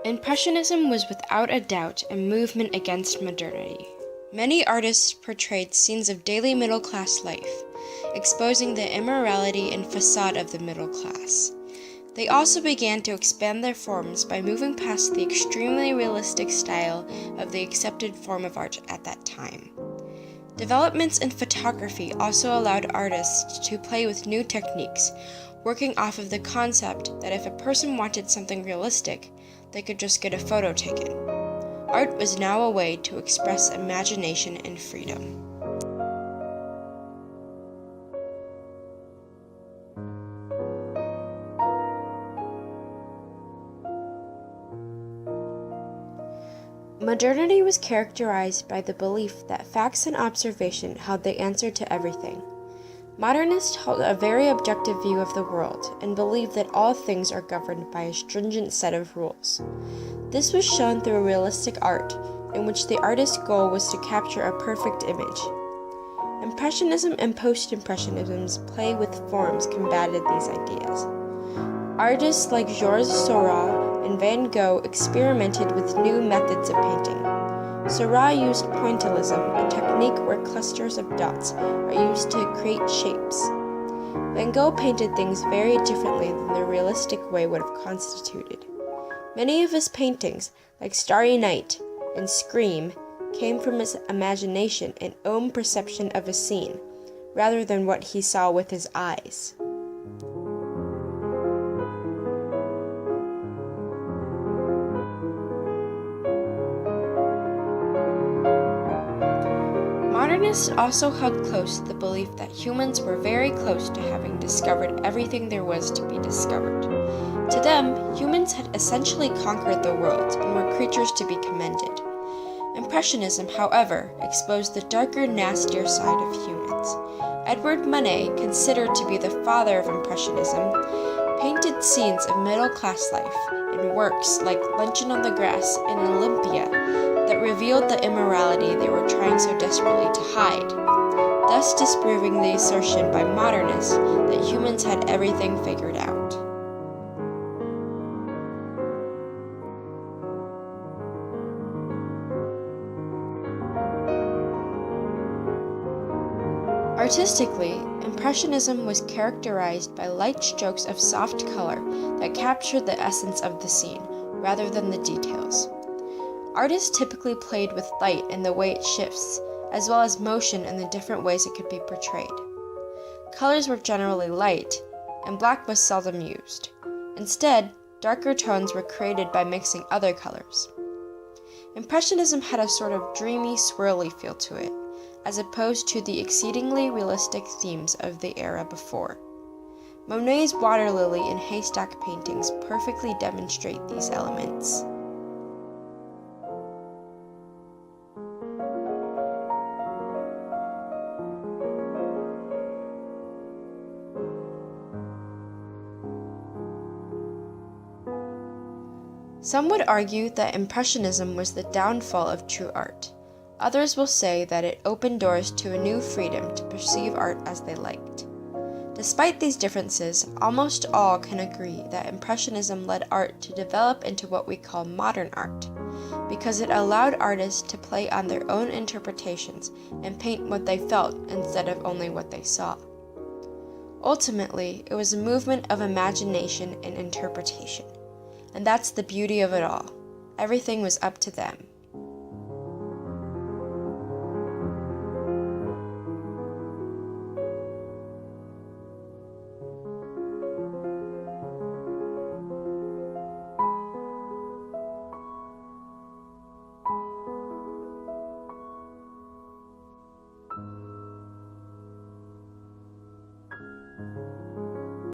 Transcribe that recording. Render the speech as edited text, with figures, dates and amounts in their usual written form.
Impressionism was without a doubt a movement against modernity. Many artists portrayed scenes of daily middle-class life, exposing the immorality and facade of the middle class. They also began to expand their forms by moving past the extremely realistic style of the accepted form of art at that time. Developments in photography also allowed artists to play with new techniques, working off of the concept that if a person wanted something realistic, they could just get a photo taken. Art was now a way to express imagination and freedom. Modernity was characterized by the belief that facts and observation held the answer to everything. Modernists held a very objective view of the world and believed that all things are governed by a stringent set of rules. This was shown through realistic art, in which the artist's goal was to capture a perfect image. Impressionism and post-impressionism's play with forms combated these ideas. Artists like Georges Seurat and Van Gogh experimented with new methods of painting. Seurat used pointillism, a technique where clusters of dots are used to create shapes. Van Gogh painted things very differently than the realistic way would have constituted. Many of his paintings, like Starry Night and Scream, came from his imagination and own perception of a scene, rather than what he saw with his eyes. Modernists also held close the belief that humans were very close to having discovered everything there was to be discovered. To them, humans had essentially conquered the world and were creatures to be commended. Impressionism, however, exposed the darker, nastier side of humans. Edward Manet, considered to be the father of Impressionism, painted scenes of middle-class life in works like Luncheon on the Grass and Olympia that revealed the immorality they were trying so desperately to hide, thus disproving the assertion by modernists that humans had everything figured out. Artistically, Impressionism was characterized by light strokes of soft color that captured the essence of the scene, rather than the details. Artists typically played with light and the way it shifts, as well as motion and the different ways it could be portrayed. Colors were generally light, and black was seldom used. Instead, darker tones were created by mixing other colors. Impressionism had a sort of dreamy, swirly feel to it, as opposed to the exceedingly realistic themes of the era before. Monet's water lily and haystack paintings perfectly demonstrate these elements. Some would argue that Impressionism was the downfall of true art. Others will say that it opened doors to a new freedom to perceive art as they liked. Despite these differences, almost all can agree that Impressionism led art to develop into what we call modern art, because it allowed artists to play on their own interpretations and paint what they felt instead of only what they saw. Ultimately, it was a movement of imagination and interpretation. And that's the beauty of it all. Everything was up to them.